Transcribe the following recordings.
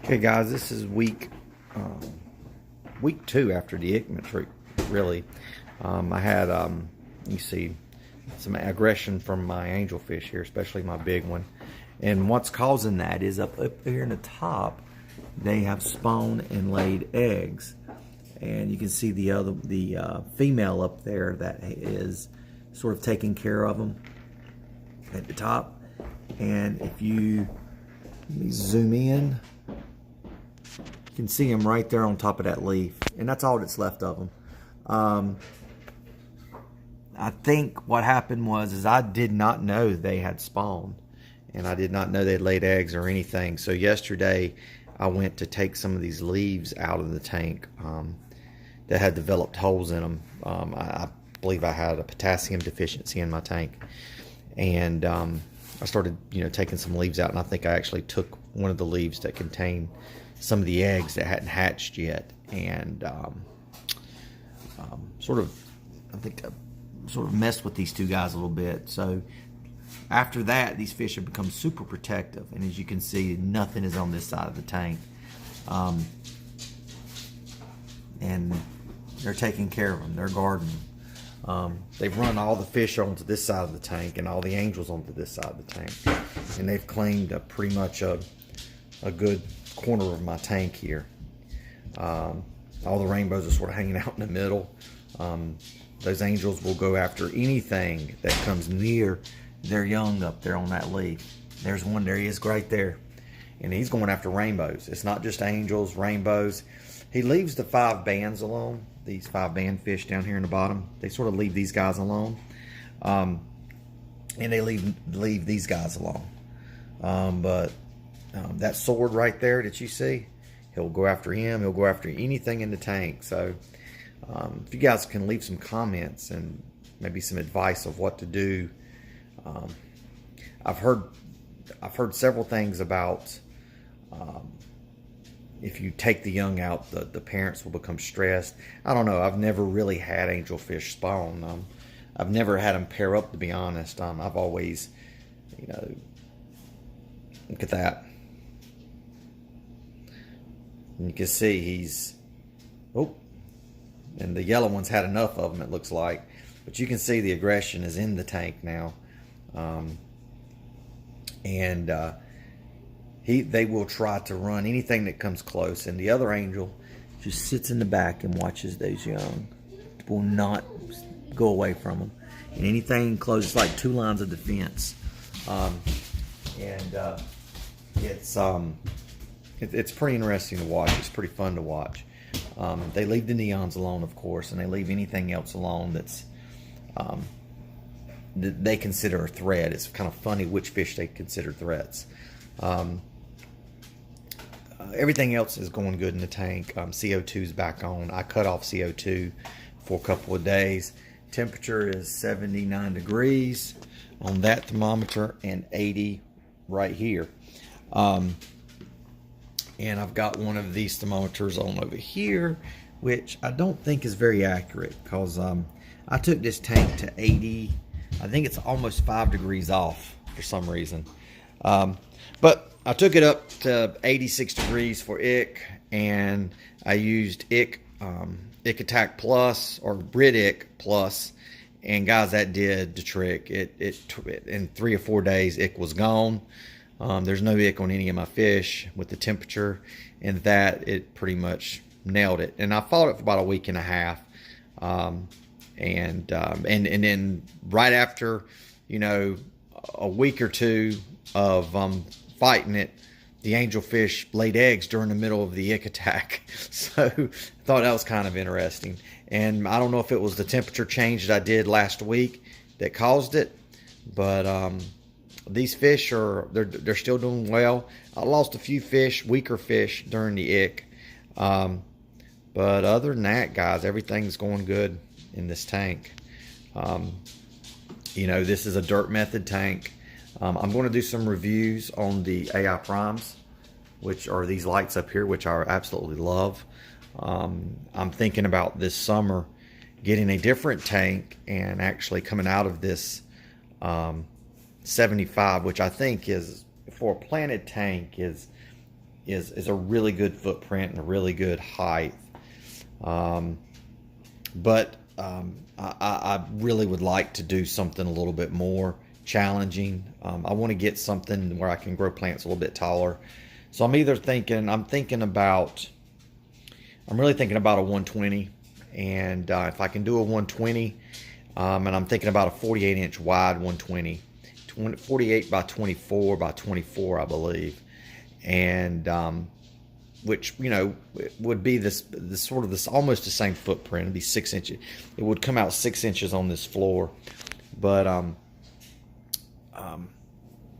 Okay, guys, this is week two after the ICMA treat. Really, I had you see some aggression from my angelfish here, especially my big one. And what's causing that is up here in the top, they have spawned and laid eggs, and you can see the female up there that is sort of taking care of them at the top. And if you let me zoom in. You can see them right there on top of that leaf, and that's all that's left of them. I think what happened was I did not know they had spawned, and I did not know they'd laid eggs or anything. So yesterday I went to take some of these leaves out of the tank that had developed holes in them. I believe I had a potassium deficiency in my tank, and I started taking some leaves out, and I think I actually took one of the leaves that contained some of the eggs that hadn't hatched yet, and sort of messed with these two guys a little bit. So after that, these fish have become super protective, and as you can see, nothing is on this side of the tank, and they're taking care of them. They're gardening. They've run all the fish onto this side of the tank and all the angels onto this side of the tank, and they've claimed pretty much a good corner of my tank here. All the rainbows are sort of hanging out in the middle. Those angels will go after anything that comes near their young up there on that leaf. There's one, there he is right there, and he's going after rainbows. It's not just angels, rainbows. He leaves the 5 bands alone. These 5 band fish down here in the bottom, they sort of leave these guys alone, and they leave these guys alone. But that sword right there that you see, he'll go after him. He'll go after anything in the tank. So if you guys can leave some comments and maybe some advice of what to do. I've heard several things about if you take the young out, the parents will become stressed. I don't know. I've never really had angelfish spawn. I've never had them pair up, to be honest. I've always, look at that. And you can see he's, and the yellow one's had enough of them, it looks like. But you can see the aggression is in the tank now. They will try to run anything that comes close, and the other angel just sits in the back and watches those young. Will not go away from them, and anything close, it's like 2 lines of defense. It's pretty interesting to watch. It's pretty fun to watch. They leave the neons alone, of course, and they leave anything else alone that's that they consider a threat. It's kind of funny which fish they consider threats. Everything else is going good in the tank. CO2 is back on. I cut off CO2 for a couple of days. Temperature is 79 degrees on that thermometer and 80 right here. And I've got one of these thermometers on over here, which I don't think is very accurate, because I took this tank to 80. I think it's almost 5 degrees off for some reason. But I took it up to 86 degrees for IC, and I used IC Attack Plus or Britick Plus, and guys, that did the trick. It in 3 or 4 days, IC was gone. There's no IC on any of my fish with the temperature, and that it pretty much nailed it. And I fought it for about a week and a half, and then right after, a week or two of fighting it, the angelfish laid eggs during the middle of the IC attack. So I thought that was kind of interesting. And I don't know if it was the temperature change that I did last week that caused it, but these fish they're still doing well. I lost a few fish, weaker fish, during the IC. But other than that, guys, everything's going good in this tank. This is a dirt method tank. I'm going to do some reviews on the AI Primes, which are these lights up here, which I absolutely love. I'm thinking about this summer getting a different tank and actually coming out of this 75, which I think is, for a planted tank, is is a really good footprint and a really good height. But I really would like to do something a little bit more challenging. I want to get something where I can grow plants a little bit taller. So I'm really thinking about a 120, and if I can do a 120, and I'm thinking about a 48-inch wide 120, 48 by 24 by 24, I believe, and which, you know, would be this almost the same footprint. It'd be 6 inches. It would come out 6 inches on this floor, but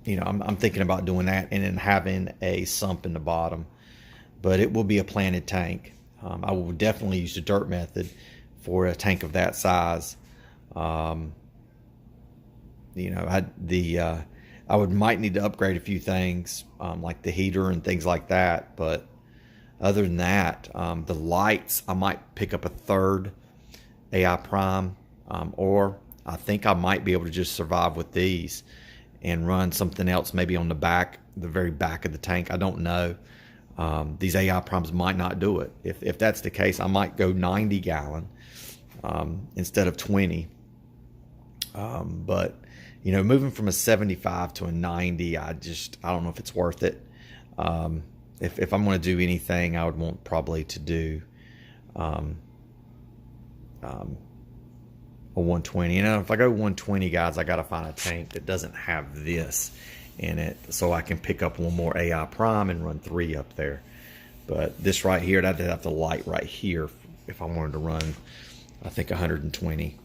you know, I'm thinking about doing that and then having a sump in the bottom. But it will be a planted tank. I will definitely use the dirt method for a tank of that size. You know, I might need to upgrade a few things, like the heater and things like that. But other than that, the lights, I might pick up a third AI Prime, or I think I might be able to just survive with these and run something else maybe on the back, the very back of the tank. I don't know. These AI Primes might not do it. If that's the case, I might go 90 gallon instead of 20. But, you know, moving from a 75 to a 90, I don't know if it's worth it. If I'm going to do anything, I would want probably to do a 120. You know, if I go 120, guys, I got to find a tank that doesn't have this in it, so I can pick up one more AI Prime and run 3 up there. But this right here, I'd have to light right here if I wanted to run, I think, 120.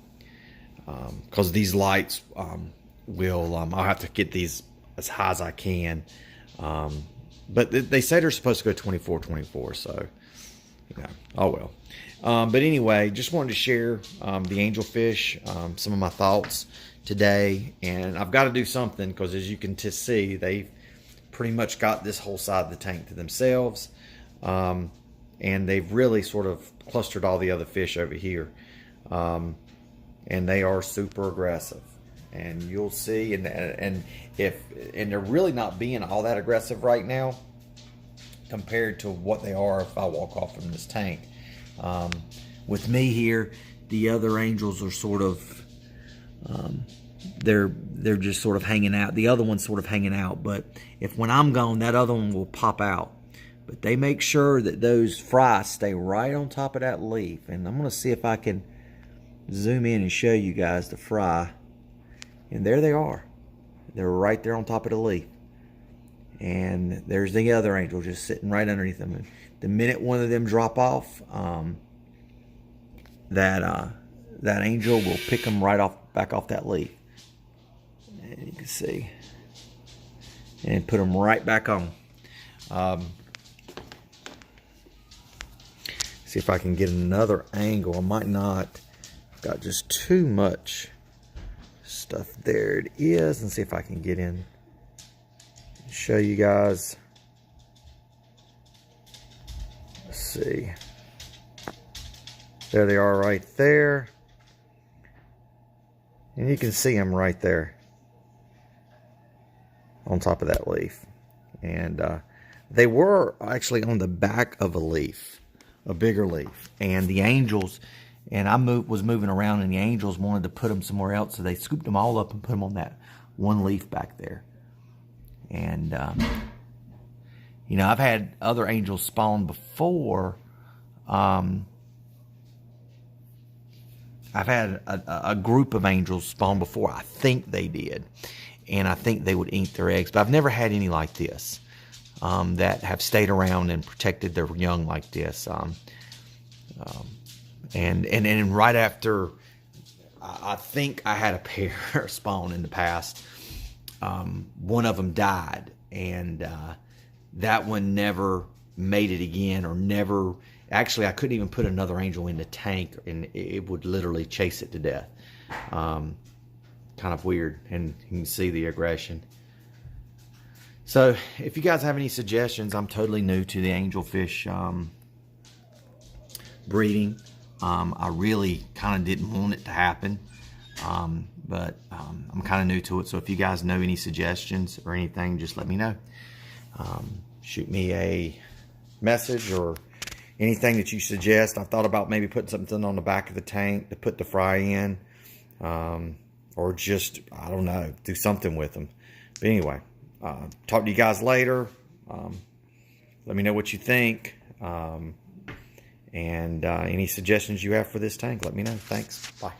Because these lights I'll have to get these as high as I can. But they say they're supposed to go 24, so, you know, oh well. But anyway, just wanted to share the angelfish, some of my thoughts today. And I've got to do something because, as you can see, they've pretty much got this whole side of the tank to themselves. And they've really sort of clustered all the other fish over here. And they are super aggressive. And you'll see, and they're really not being all that aggressive right now compared to what they are if I walk off from this tank. With me here, the other angels are sort of they're just sort of hanging out. The other one's sort of hanging out, but when I'm gone, that other one will pop out. But they make sure that those fry stay right on top of that leaf. And I'm going to see if I can zoom in and show you guys the fry. And there they are. They're right there on top of the leaf. And there's the other angel just sitting right underneath them. And the minute one of them drop off, that angel will pick them right back off that leaf. And you can see. And put them right back on. See if I can get another angle. I might not. I've got just too much stuff. There it is. And see if I can get in and show you guys. Let's see. There they are right there. And you can see them right there on top of that leaf. And they were actually on the back of a leaf, a bigger leaf. And the angels, and I was moving around, and the angels wanted to put them somewhere else, so they scooped them all up and put them on that one leaf back there. And, you know, I've had other angels spawn before. I've had a group of angels spawn before. I think they did. And I think they would ink their eggs. But I've never had any like this that have stayed around and protected their young like this. And right after, I think I had a pair spawn in the past. One of them died. And that one never made it again, or never... Actually, I couldn't even put another angel in the tank, and it would literally chase it to death. Kind of weird, and you can see the aggression. So, if you guys have any suggestions, I'm totally new to the angelfish breeding. I really kind of didn't want it to happen, but I'm kind of new to it. So, if you guys know any suggestions or anything, just let me know. shoot me a message or anything that you suggest. I thought about maybe putting something on the back of the tank to put the fry in, or just, I don't know, do something with them. But anyway, talk to you guys later. Let me know what you think, and any suggestions you have for this tank, let me know. Thanks. Bye.